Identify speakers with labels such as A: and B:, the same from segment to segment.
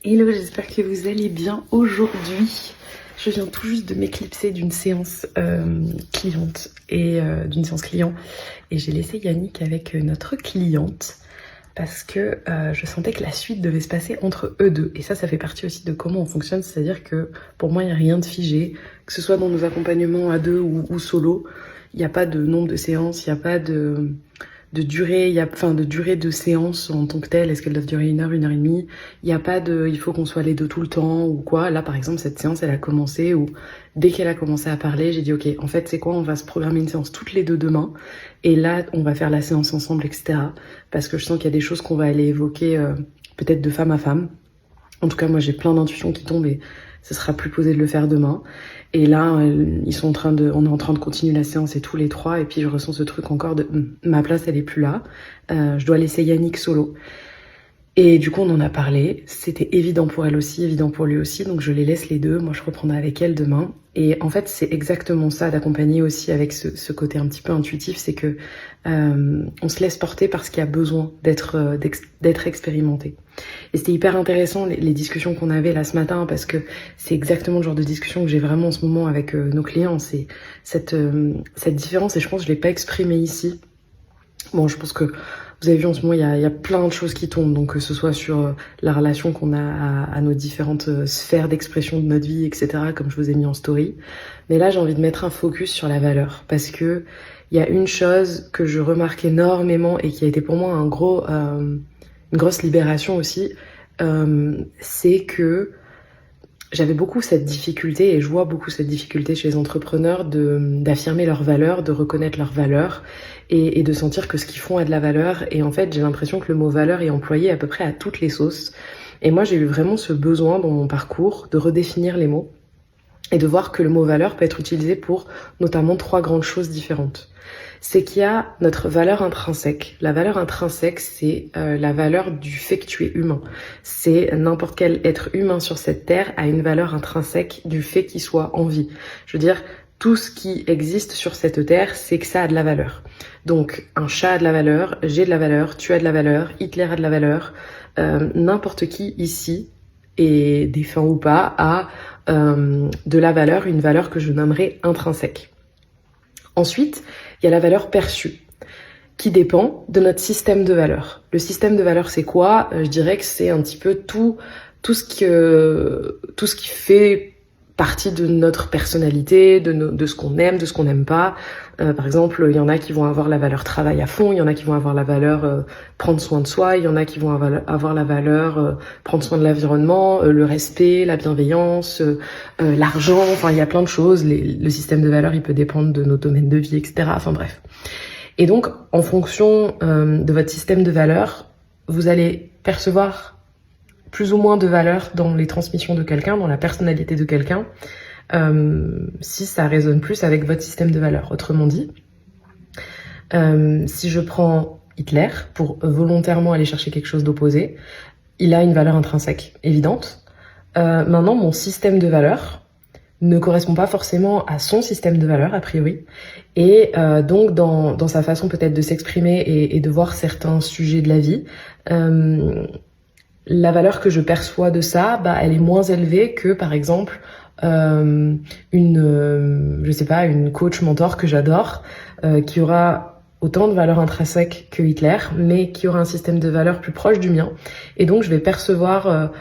A: Hello, j'espère que vous allez bien aujourd'hui. Je viens tout juste de m'éclipser d'une séance cliente et d'une séance client et j'ai laissé Yannick avec notre cliente parce que je sentais que la suite devait se passer entre eux deux. Et ça fait partie aussi de comment on fonctionne, c'est-à-dire que pour moi, il n'y a rien de figé, que ce soit dans nos accompagnements à deux ou solo. Il n'y a pas de nombre de séances, il n'y a pas de durée, de durée de séance en tant que telle, est-ce qu'elles doivent durer 1 heure et demie, il n'y a pas de il faut qu'on soit les deux tout le temps ou quoi. Là par exemple cette séance elle a commencé où dès qu'elle a commencé à parler j'ai dit ok en fait c'est quoi, on va se programmer une séance toutes les deux demain et là on va faire la séance ensemble etc. Parce que je sens qu'il y a des choses qu'on va aller évoquer peut-être de femme à femme. En tout cas moi j'ai plein d'intuitions qui tombent et ce sera plus posé de le faire demain. Et là, on est en train de continuer la séance et tous les trois. Et puis je ressens ce truc encore de ma place, elle est plus là. Je dois laisser Yannick solo. Et du coup, on en a parlé. C'était évident pour elle aussi, évident pour lui aussi. Donc je les laisse les deux. Moi, je reprendrai avec elle demain. Et en fait, c'est exactement ça d'accompagner aussi avec ce côté un petit peu intuitif. C'est que on se laisse porter parce qu'il y a besoin d'être expérimenté. Et c'était hyper intéressant les discussions qu'on avait là ce matin parce que c'est exactement le genre de discussion que j'ai vraiment en ce moment avec nos clients. C'est cette différence et je pense que je l'ai pas exprimée ici. Bon, je pense que vous avez vu en ce moment, il y a plein de choses qui tombent, donc que ce soit sur la relation qu'on a à nos différentes sphères d'expression de notre vie, etc., comme je vous ai mis en story. Mais là, j'ai envie de mettre un focus sur la valeur, parce que il y a une chose que je remarque énormément et qui a été pour moi une grosse libération aussi, c'est que j'avais beaucoup cette difficulté, et je vois beaucoup cette difficulté chez les entrepreneurs d'affirmer leurs valeurs, de reconnaître leurs valeurs et de sentir que ce qu'ils font a de la valeur. Et en fait, j'ai l'impression que le mot valeur est employé à peu près à toutes les sauces. Et moi, j'ai eu vraiment ce besoin dans mon parcours de redéfinir les mots et de voir que le mot valeur peut être utilisé pour notamment 3 grandes choses différentes. C'est qu'il y a notre valeur intrinsèque. La valeur intrinsèque, c'est la valeur du fait que tu es humain. C'est n'importe quel être humain sur cette terre a une valeur intrinsèque du fait qu'il soit en vie. Je veux dire, tout ce qui existe sur cette terre, c'est que ça a de la valeur. Donc, un chat a de la valeur, j'ai de la valeur, tu as de la valeur, Hitler a de la valeur, n'importe qui ici, et défunt ou pas, a de la valeur, une valeur que je nommerai intrinsèque. Ensuite, il y a la valeur perçue, qui dépend de notre système de valeurs. Le système de valeurs, c'est quoi ? Je dirais que c'est un petit peu tout ce qui fait partie de notre personnalité, de ce qu'on aime, de ce qu'on n'aime pas. Par exemple, il y en a qui vont avoir la valeur travail à fond, il y en a qui vont avoir la valeur prendre soin de soi, il y en a qui vont avoir la valeur prendre soin de l'environnement, le respect, la bienveillance, l'argent, enfin il y a plein de choses. Le système de valeurs, il peut dépendre de nos domaines de vie, etc. Enfin bref. Et donc, en fonction de votre système de valeurs, vous allez percevoir plus ou moins de valeur dans les transmissions de quelqu'un, dans la personnalité de quelqu'un, si ça résonne plus avec votre système de valeurs. Autrement dit, si je prends Hitler pour volontairement aller chercher quelque chose d'opposé, il a une valeur intrinsèque évidente. Maintenant, mon système de valeurs ne correspond pas forcément à son système de valeurs, a priori. Et donc, dans sa façon peut-être de s'exprimer et de voir certains sujets de la vie, la valeur que je perçois de ça, elle est moins élevée que, par exemple, une coach mentor que j'adore, qui aura autant de valeur intrinsèque que Hitler, mais qui aura un système de valeurs plus proche du mien. Et donc, je vais percevoir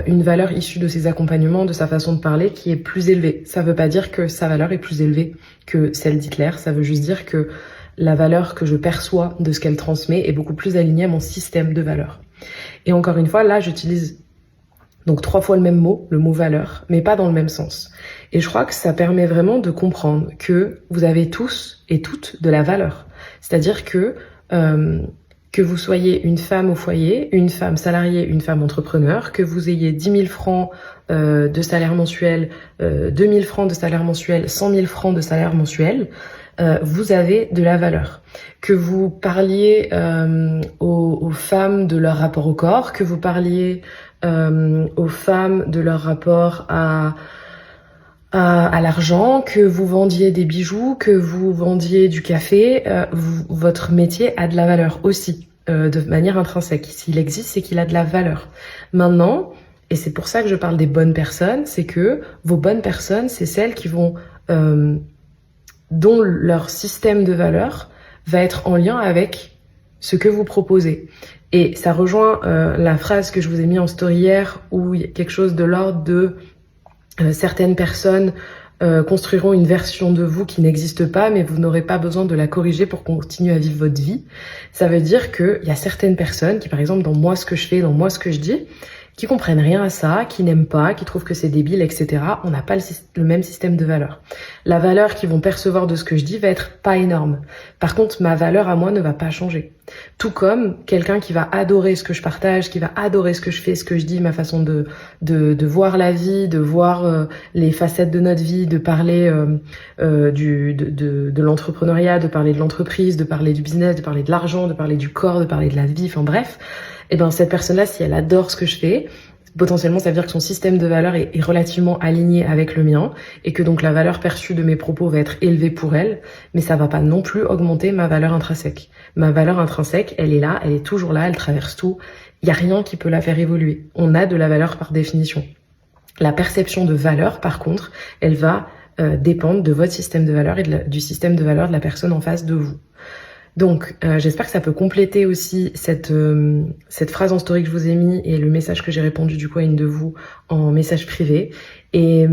A: une valeur issue de ses accompagnements, de sa façon de parler, qui est plus élevée. Ça veut pas dire que sa valeur est plus élevée que celle d'Hitler, ça veut juste dire que la valeur que je perçois de ce qu'elle transmet est beaucoup plus alignée à mon système de valeurs. Et encore une fois, là, j'utilise donc 3 fois le même mot, le mot valeur, mais pas dans le même sens. Et je crois que ça permet vraiment de comprendre que vous avez tous et toutes de la valeur. C'est-à-dire que vous soyez une femme au foyer, une femme salariée, une femme entrepreneur, que vous ayez 10 000 francs de salaire mensuel, 2 000 francs de salaire mensuel, 100 000 francs de salaire mensuel, vous avez de la valeur. Que vous parliez aux femmes de leur rapport au corps, que vous parliez aux femmes de leur rapport à l'argent, que vous vendiez des bijoux, que vous vendiez du café, votre métier a de la valeur aussi, de manière intrinsèque. S'il existe, c'est qu'il a de la valeur. Maintenant, Et c'est pour ça que je parle des bonnes personnes, c'est que vos bonnes personnes, c'est celles qui vont, dont leur système de valeurs va être en lien avec ce que vous proposez. Et ça rejoint la phrase que je vous ai mis en story hier, où il y a quelque chose de l'ordre de certaines personnes construiront une version de vous qui n'existe pas, mais vous n'aurez pas besoin de la corriger pour continuer à vivre votre vie. Ça veut dire qu'il y a certaines personnes qui, par exemple, dans moi ce que je fais, dans moi ce que je dis, qui comprennent rien à ça, qui n'aiment pas, qui trouvent que c'est débile, etc. On n'a pas le même système de valeur. La valeur qu'ils vont percevoir de ce que je dis va être pas énorme. Par contre, ma valeur à moi ne va pas changer. Tout comme quelqu'un qui va adorer ce que je partage, qui va adorer ce que je fais, ce que je dis, ma façon de voir la vie, de voir les facettes de notre vie, de parler de l'entrepreneuriat, de parler de l'entreprise, de parler du business, de parler de l'argent, de parler du corps, de parler de la vie, enfin bref. Et ben cette personne-là, si elle adore ce que je fais, potentiellement ça veut dire que son système de valeur est relativement aligné avec le mien et que donc la valeur perçue de mes propos va être élevée pour elle, mais ça va pas non plus augmenter ma valeur intrinsèque. Ma valeur intrinsèque, elle est là, elle est toujours là, elle traverse tout. Il y a rien qui peut la faire évoluer. On a de la valeur par définition. La perception de valeur, par contre, elle va dépendre de votre système de valeur et du système de valeur de la personne en face de vous. Donc, j'espère que ça peut compléter aussi cette phrase en story que je vous ai mis et le message que j'ai répondu du coup à une de vous en message privé. Et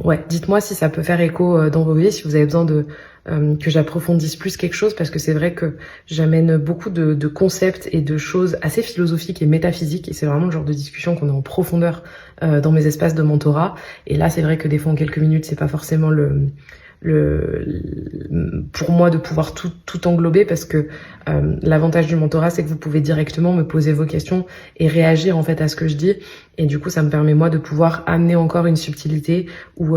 A: ouais, dites-moi si ça peut faire écho dans vos vies, si vous avez besoin de que j'approfondisse plus quelque chose, parce que c'est vrai que j'amène beaucoup de concepts et de choses assez philosophiques et métaphysiques, et c'est vraiment le genre de discussion qu'on a en profondeur dans mes espaces de mentorat. Et là, c'est vrai que des fois en quelques minutes, c'est pas forcément pour moi de pouvoir tout englober, parce que l'avantage du mentorat, c'est que vous pouvez directement me poser vos questions et réagir en fait à ce que je dis, et du coup ça me permet moi de pouvoir amener encore une subtilité ou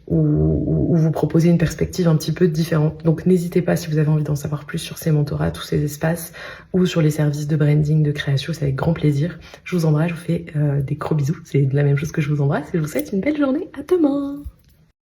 A: vous proposer une perspective un petit peu différente. Donc n'hésitez pas, si vous avez envie d'en savoir plus sur ces mentorats, tous ces espaces, ou sur les services de branding, de création, c'est avec grand plaisir. Je vous embrasse, je vous fais des gros bisous, c'est la même chose que je vous embrasse, et je vous souhaite une belle journée. À demain.